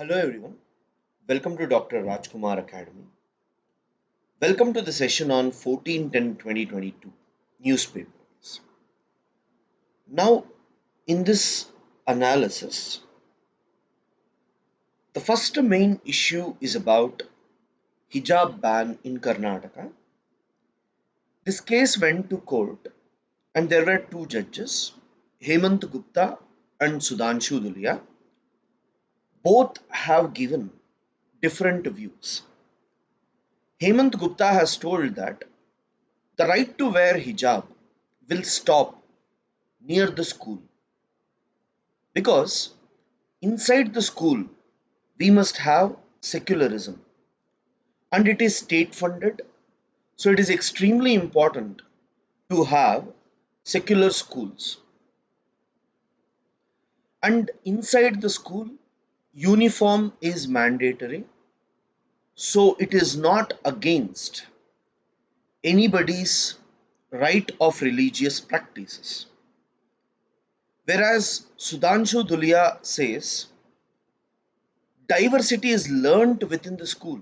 Hello everyone, welcome to Dr. Rajkumar Academy. Welcome to the session on 14/10/2022 newspapers. Now, in this analysis, the first main issue is about hijab ban in Karnataka. This case went to court and there were two judges, Hemant Gupta and Sudhanshu Dhulia. Both have given different views. Hemant Gupta has told that the right to wear hijab will stop near the school because inside the school we must have secularism and it is state funded, so it is extremely important to have secular schools, and inside the school uniform is mandatory, so it is not against anybody's right of religious practices. Whereas Sudhanshu Dhulia says diversity is learnt within the school.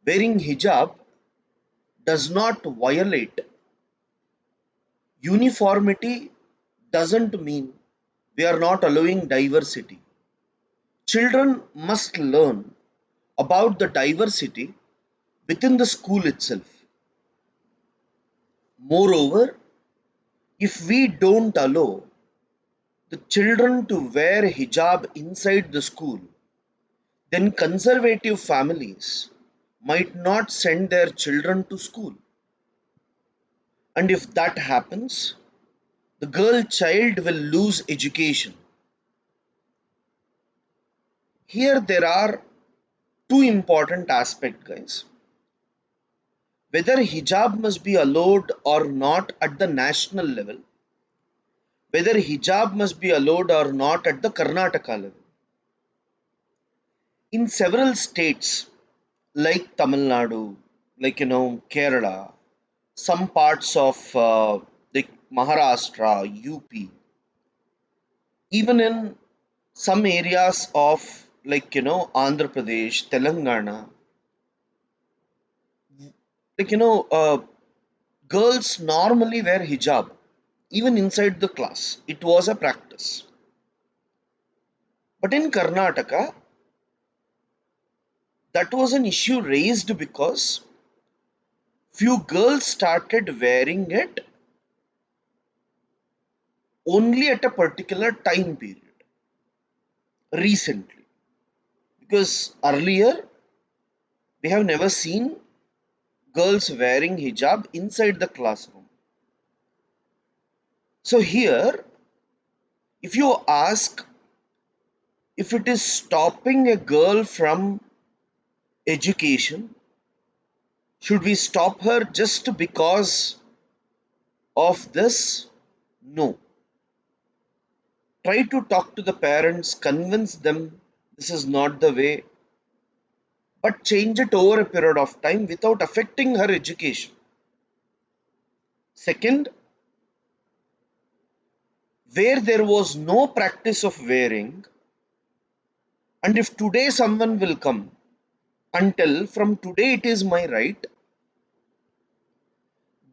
Wearing hijab does not violate uniformity, doesn't mean we are not allowing diversity. Children must learn about the diversity within the school itself. Moreover, if we don't allow the children to wear hijab inside the school, then conservative families might not send their children to school. And if that happens, the girl child will lose education. Here there are two important aspects, guys. Whether hijab must be allowed or not at the national level, whether hijab must be allowed or not at the Karnataka level. In several states like Tamil Nadu, Kerala, some parts of Maharashtra, UP, even in some areas of Andhra Pradesh, Telangana, like you know uh, girls normally wear hijab even inside the class. It was a practice. But in Karnataka, that was an issue raised because few girls started wearing it only at a particular time period recently. Because earlier we have never seen girls wearing hijab inside the classroom. So here, if you ask if it is stopping a girl from education, should we stop her just because of this? No. Try to talk to the parents, convince them this is not the way, but change it over a period of time without affecting her education. Second, where there was no practice of wearing, and if today someone will come and tell from today it is my right,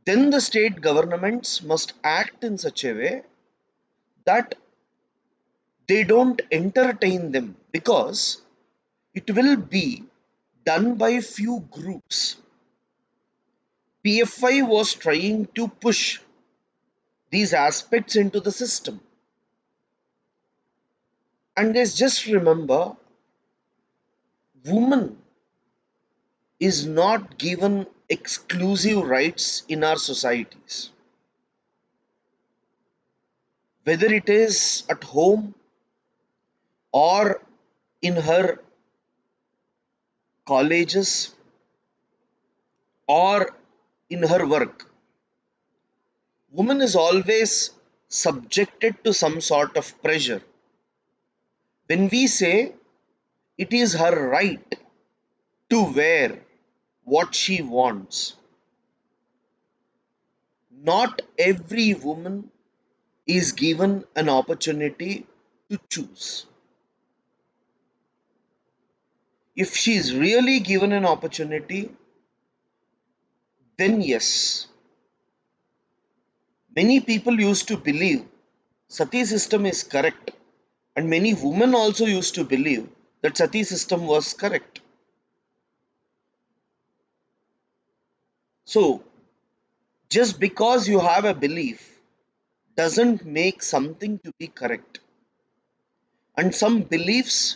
then the state governments must act in such a way that they don't entertain them, because it will be done by few groups. PFI was trying to push these aspects into the system. And let's just remember, woman is not given exclusive rights in our societies. Whether it is at home or in her colleges or in her work, woman is always subjected to some sort of pressure. When we say it is her right to wear what she wants, not every woman is given an opportunity to choose. If she is really given an opportunity, then yes. Many people used to believe sati system is correct, and many women also used to believe that sati system was correct. So just because you have a belief doesn't make something to be correct. And some beliefs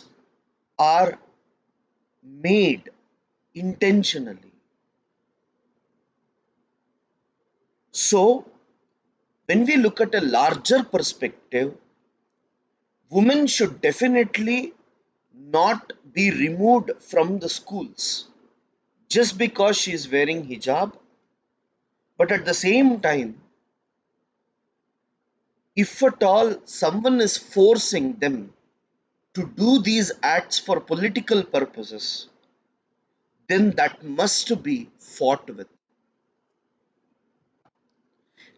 are made intentionally. So when we look at a larger perspective, women should definitely not be removed from the schools just because she is wearing hijab. But at the same time, if at all someone is forcing them to do these acts for political purposes, then that must be fought with.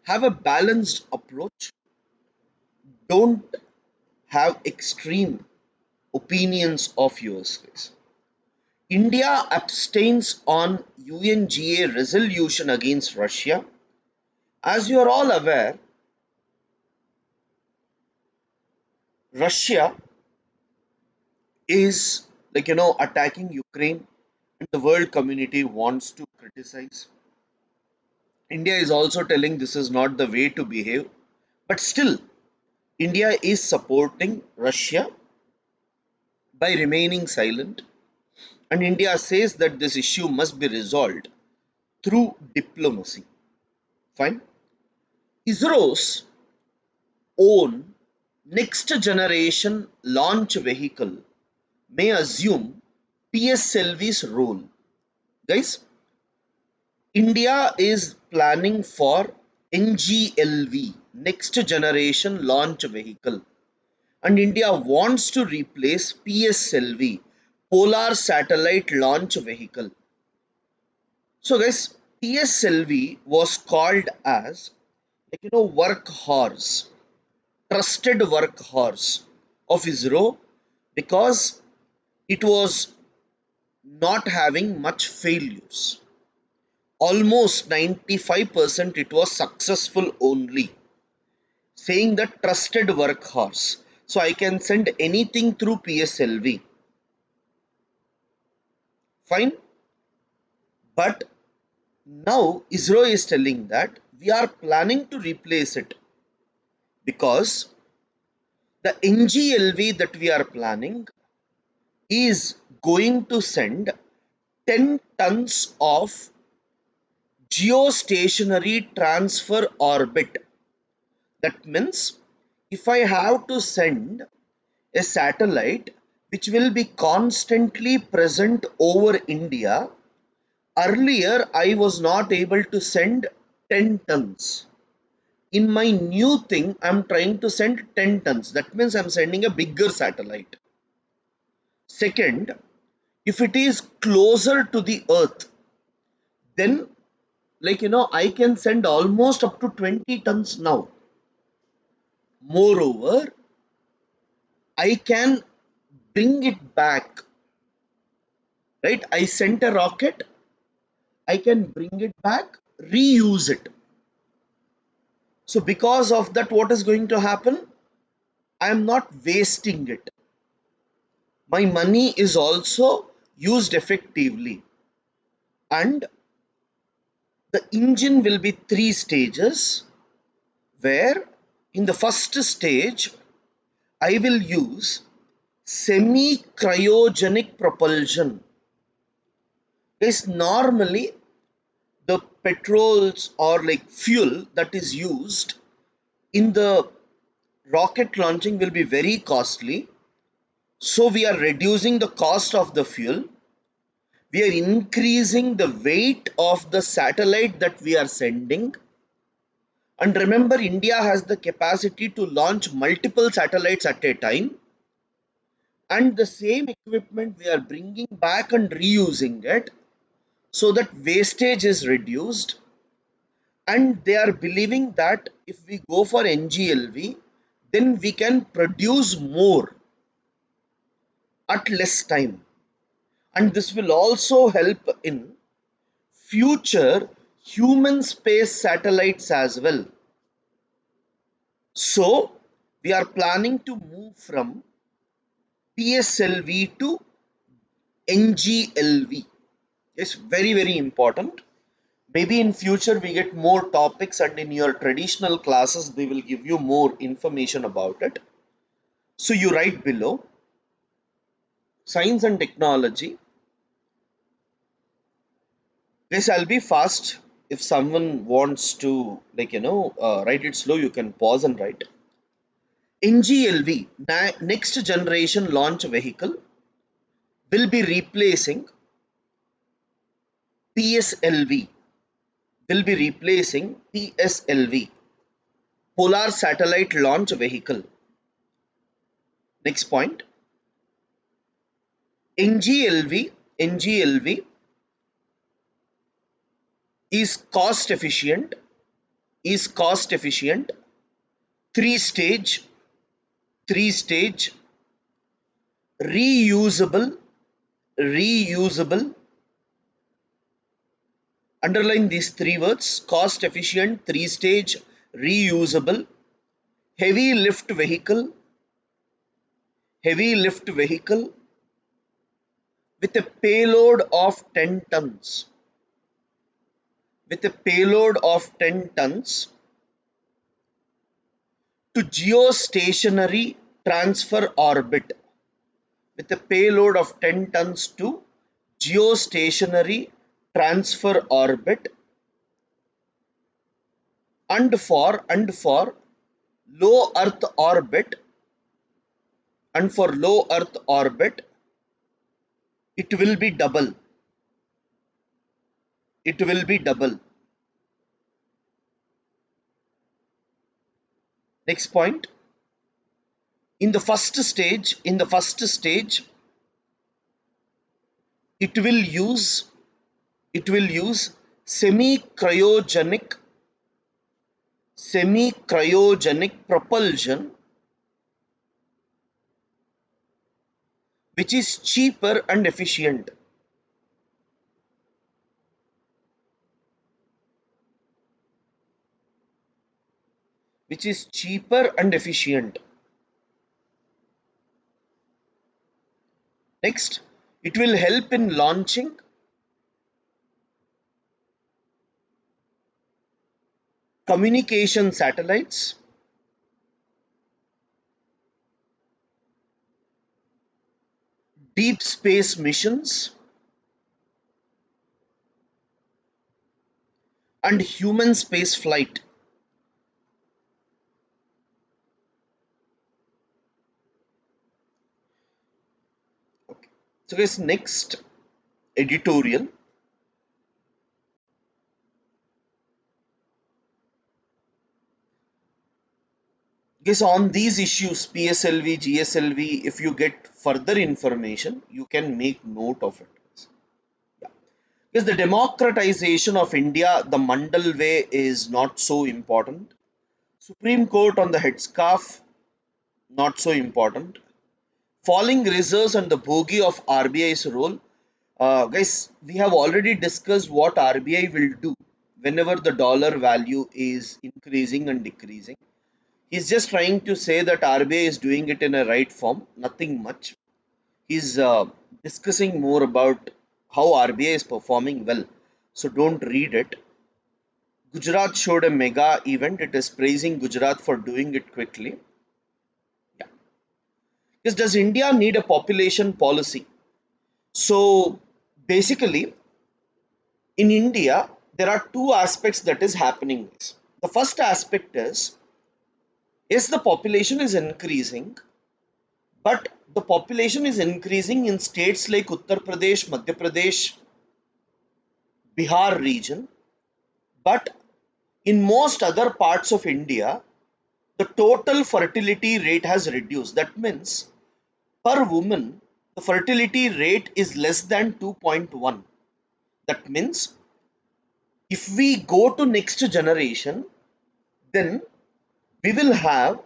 Have a balanced approach. Don't have extreme opinions of yours, guys. India abstains on UNGA resolution against Russia. As you are all aware, Russia is attacking Ukraine, and the world community wants to criticize. India is also telling this is not the way to behave, but still India is supporting Russia by remaining silent, and India says that this issue must be resolved through diplomacy. Fine. ISRO's own next generation launch vehicle may assume PSLV's role. Guys, India is planning for NGLV, next generation launch vehicle, and India wants to replace PSLV, Polar Satellite Launch Vehicle. So, guys, PSLV was called as workhorse, trusted workhorse of ISRO because it was not having much failures. Almost 95% it was successful only, saying that trusted workhorse. So I can send anything through PSLV. Fine. But now ISRO is telling that we are planning to replace it because the NGLV that we are planning is going to send 10 tons of geostationary transfer orbit. That means if I have to send a satellite which will be constantly present over India, earlier I was not able to send 10 tons. In my new thing, I'm trying to send 10 tons. That means I'm sending a bigger satellite. Second, if it is closer to the earth, then I can send almost up to 20 tons now. Moreover, I can bring it back, right? I sent a rocket, I can bring it back, reuse it. So because of that, what is going to happen? I am not wasting it. My money is also used effectively, and the engine will be three stages, where in the first stage I will use semi cryogenic propulsion. Is normally the petrols or like fuel that is used in the rocket launching will be very costly. So we are reducing the cost of the fuel. We are increasing the weight of the satellite that we are sending. And remember, India has the capacity to launch multiple satellites at a time. And the same equipment we are bringing back and reusing it so that wastage is reduced. And they are believing that if we go for NGLV, then we can produce more at less time. and this will also help in future human space satellites as well. So we are planning to move from PSLV to NGLV. Yes, very, very important. Maybe in future we get more topics, and in your traditional classes they will give you more information about it. So you write below science and technology. Yes, I'll be fast. If someone wants to, like, write it slow, you can pause and write. NGLV, next generation launch vehicle, will be replacing PSLV, Polar Satellite Launch Vehicle. Next point, NGLV is cost efficient, three stage, three stage, reusable, reusable. Underline these three words: cost efficient, three stage, reusable, heavy lift vehicle, heavy lift vehicle with a payload of 10 tons, with a payload of 10 tons to geostationary transfer orbit, with a payload of 10 tons to geostationary transfer orbit, and for low earth orbit, and for low earth orbit it will be double, it will be double. Next point, in the first stage it will use it will use semi cryogenic propulsion, which is cheaper and efficient, which is cheaper and efficient. Next, it will help in launching communication satellites, deep space missions, and human space flight. Okay. So guys, next editorial. Guys, on these issues, PSLV, GSLV, if you get further information, you can make note of it. Yeah. Because the democratization of India, the Mandal way, is not so important. Supreme Court on the headscarf, not so important. Falling reserves and the bogey of RBI's role. Guys, we have already discussed what RBI will do whenever the dollar value is increasing and decreasing. He's just trying to say that RBI is doing it in a right form, nothing much. He's discussing more about how RBI is performing well. So don't read it. Gujarat showed a mega event. It is praising Gujarat for doing it quickly. Yeah. Yes, does India need a population policy? So basically, in India, there are two aspects that is happening. The first aspect is, yes, the population is increasing, but the population is increasing in states like Uttar Pradesh, Madhya Pradesh, Bihar region, but in most other parts of India, the total fertility rate has reduced. That means per woman, the fertility rate is less than 2.1. That means if we go to next generation, then we will have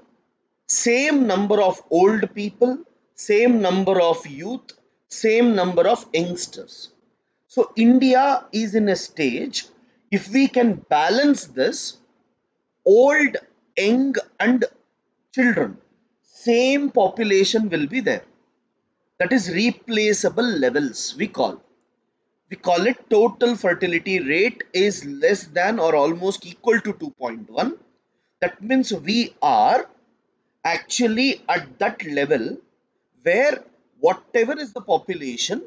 same number of old people, same number of youth, same number of youngsters. So India is in a stage, if we can balance this, old, young, and children, same population will be there. That is replaceable levels, we call it total fertility rate is less than or almost equal to 2.1. That means we are actually at that level where whatever is the population,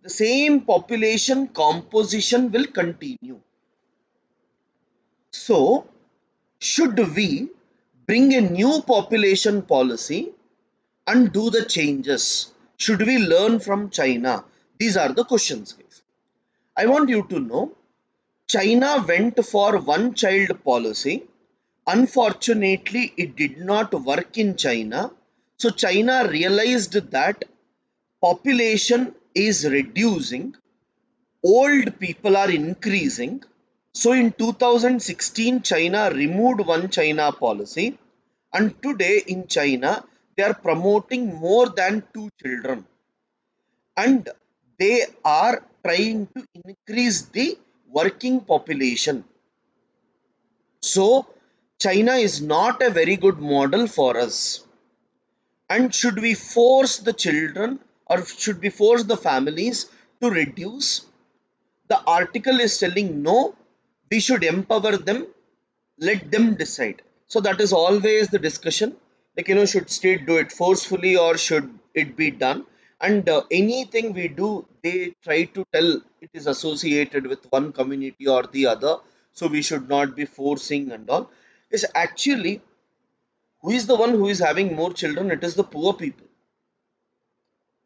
the same population composition will continue. So, should we bring a new population policy and do the changes? Should we learn from China? These are the questions, guys. I want you to know China went for one child policy. Unfortunately, it did not work in China. So, China realized that population is reducing, old people are increasing. So in 2016, China removed one China policy, and today in China, they are promoting more than two children, and they are trying to increase the working population. So China is not a very good model for us. And should we force the children or should we force the families to reduce? The article is telling no, we should empower them, let them decide. So that is always the discussion, like should state do it forcefully or should it be done? And anything we do, they try to tell it is associated with one community or the other, so we should not be forcing and all. Is actually, who is the one who is having more children? It is the poor people.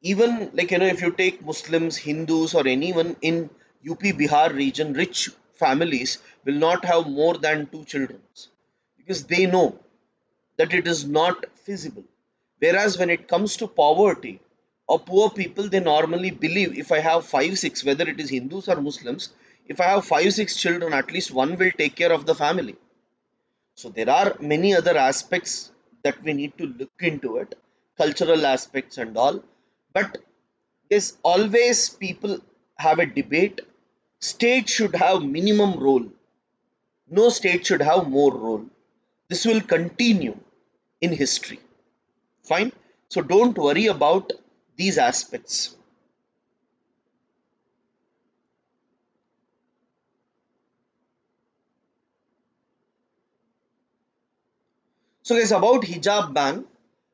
Even like if you take Muslims, Hindus, or anyone in UP Bihar region, rich families will not have more than two children because they know that it is not feasible. Whereas when it comes to poverty or poor people, they normally believe if I have 5 6, whether it is Hindus or Muslims, if I have 5 6 children, at least one will take care of the family. So there are many other aspects that we need to look into it, cultural aspects and all. But there's always people have a debate. State should have minimum role. No state should have more role. This will continue in history. Fine. So don't worry about these aspects. So guys, about hijab ban,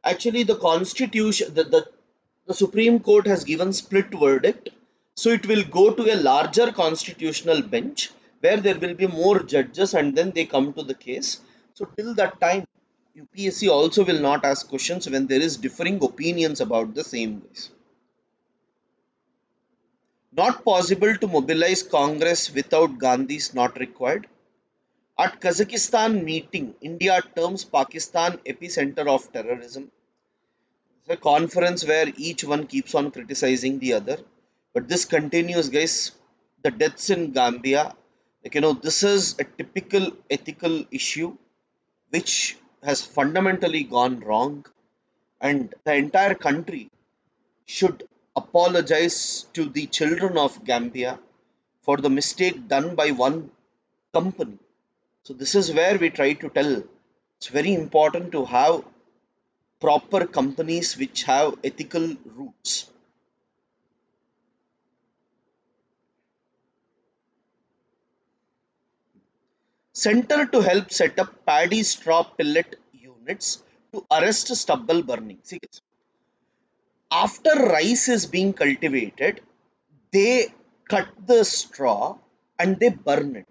actually the constitution, the Supreme Court has given split verdict. So it will go to a larger constitutional bench where there will be more judges and then they come to the case. So till that time, UPSC also will not ask questions when there is differing opinions about the same case. Not possible to mobilize Congress without Gandhi's not required. At Kazakhstan meeting, India terms Pakistan epicenter of terrorism. It's a conference where each one keeps on criticizing the other. But this continues, guys. The deaths in Gambia, like this is a typical ethical issue which has fundamentally gone wrong, and the entire country should apologize to the children of Gambia for the mistake done by one company. So this is where we try to tell it's very important to have proper companies which have ethical roots. Center to help set up paddy straw pellet units to arrest stubble burning. See, after rice is being cultivated, they cut the straw and they burn it.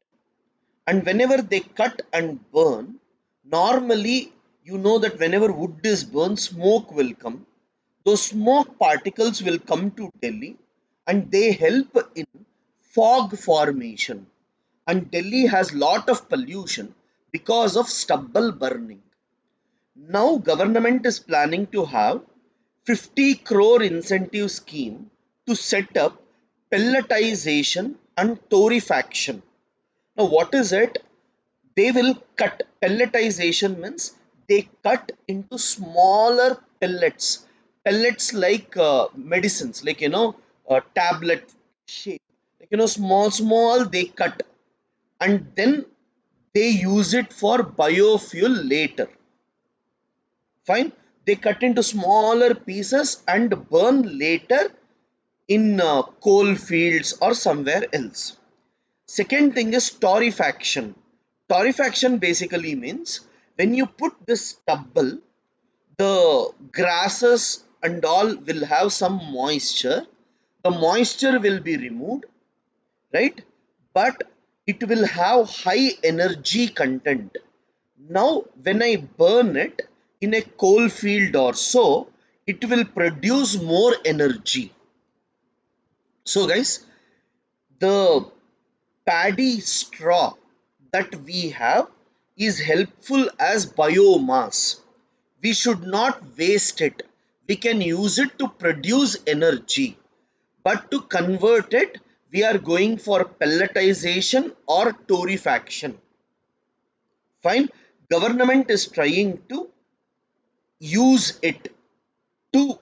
And whenever they cut and burn, normally you know that whenever wood is burned, smoke will come. Those smoke particles will come to Delhi and they help in fog formation. And Delhi has lot of pollution because of stubble burning. Now government is planning to have 50 crore incentive scheme to set up pelletization and torrefaction. Now what is it? They will cut. Pelletization means they cut into smaller pellets. pellets like medicines, like tablet shape, like small small they cut, and then they use it for biofuel later. Fine, they cut into smaller pieces and burn later in coal fields or somewhere else. Second thing is torrefaction. Torrefaction basically means when you put this stubble, the grasses and all will have some moisture. The moisture will be removed, right? But it will have high energy content. Now, when I burn it in a coal field or so, it will produce more energy. So, guys, the paddy straw that we have is helpful as biomass. We should not waste it. We can use it to produce energy, but to convert it, we are going for pelletization or torrefaction. Fine. Government is trying to use it to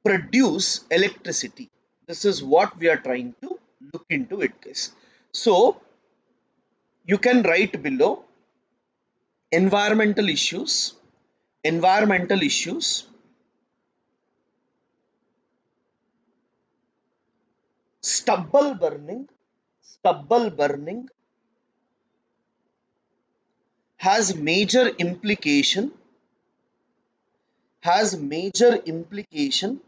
produce electricity. This is what we are trying to look into it, guys. So you can write below environmental issues, environmental issues, stubble burning, stubble burning has major implication, has major implication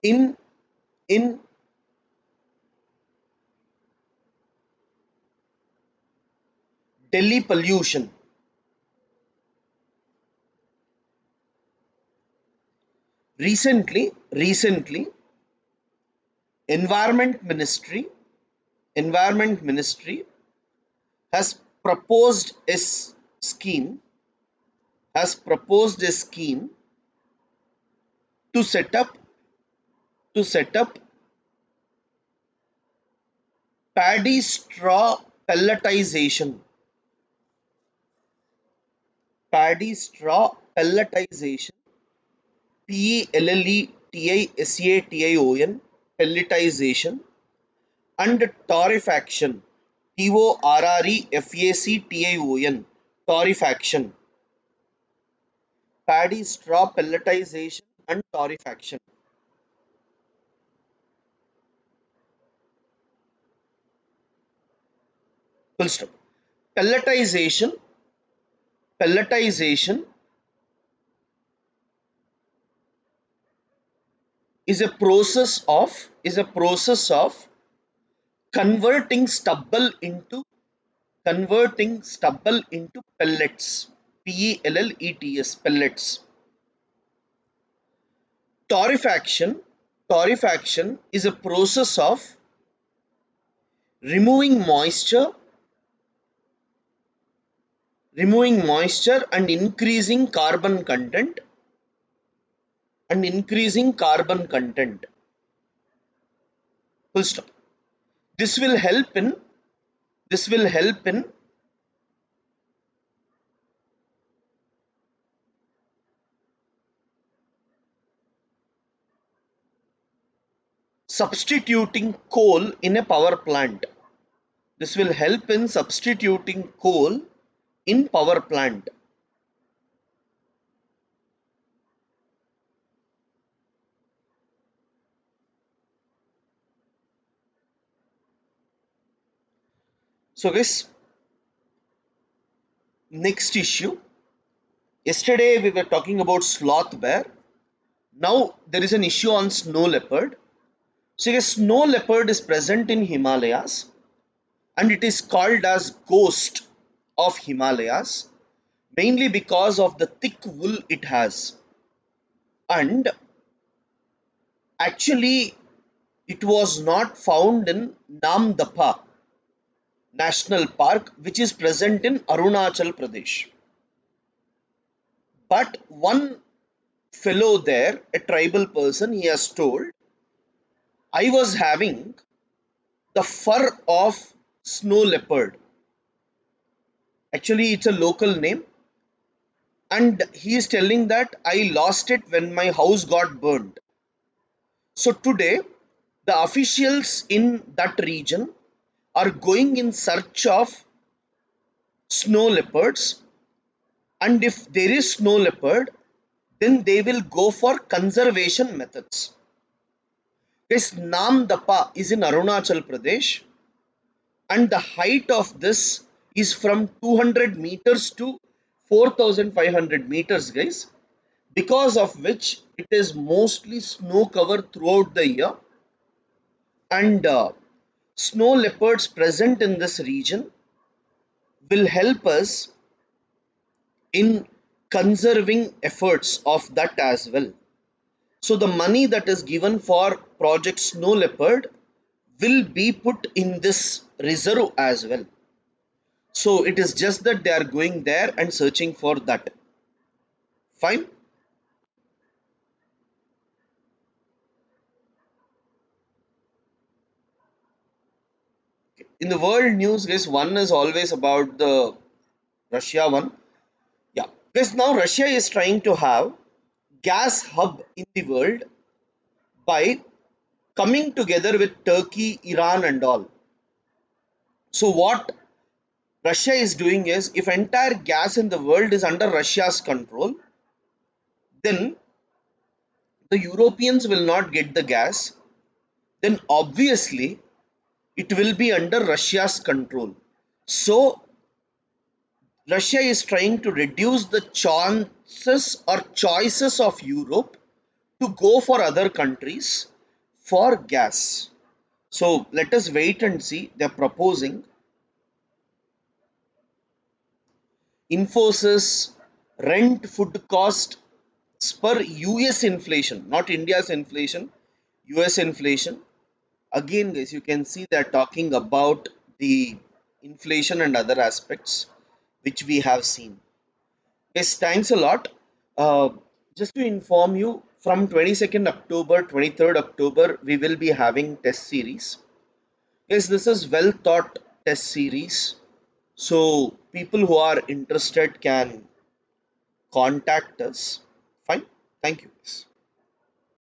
in in Delhi pollution. Recently, environment ministry environment ministry has proposed a scheme, has proposed a scheme to set up paddy straw pelletization, paddy straw pelletization, pelletization, pelletization, and torrefaction, torrefaction, torrefaction, paddy straw pelletization and torrefaction. Full stop. Pelletization, pelletization is a process of converting stubble into pellets, pellets, pellets. Torrefaction is a process of removing moisture, and increasing carbon content. Full stop. This will help in this will help in substituting coal in a power plant. This will help in substituting coal in power plant. So guys, next issue. Yesterday we were talking about sloth bear. Now there is an issue on snow leopard. So a snow leopard is present in Himalayas, and it is called as ghost of Himalayas, mainly because of the thick wool it has. And actually it was not found in Namdapha National Park, which is present in Arunachal Pradesh. But one fellow there, a tribal person, he has told, I was having the fur of snow leopard. Actually, it's a local name. and he is telling that I lost it when my house got burned. So today, the officials in that region are going in search of snow leopards, and if there is snow leopard, then they will go for conservation methods. This Namdapa is in Arunachal Pradesh, and the height of this is from 200 meters to 4,500 meters, guys, because of which it is mostly snow covered throughout the year, and snow leopards present in this region will help us in conserving efforts of that as well. So the money that is given for project snow leopard will be put in this reserve as well. So it is just that they are going there and searching for that. Fine. In the world news, guys, one is always about the Russia one. Yeah. Because now Russia is trying to have gas hub in the world by coming together with Turkey, Iran, and all. So what Russia is doing is, if entire gas in the world is under Russia's control, then the Europeans will not get the gas. Then obviously it will be under Russia's control. So Russia is trying to reduce the chances or choices of Europe to go for other countries for gas. So let us wait and see. They're proposing Infosys rent food cost per US inflation, not India's inflation, US inflation. Again, guys, you can see they're talking about the inflation and other aspects which we have seen. Yes, thanks a lot. Uh, just to inform you, from 22nd October, 23rd October, we will be having test series. Yes, this is well thought test series. So people who are interested can contact us. Fine. Thank you.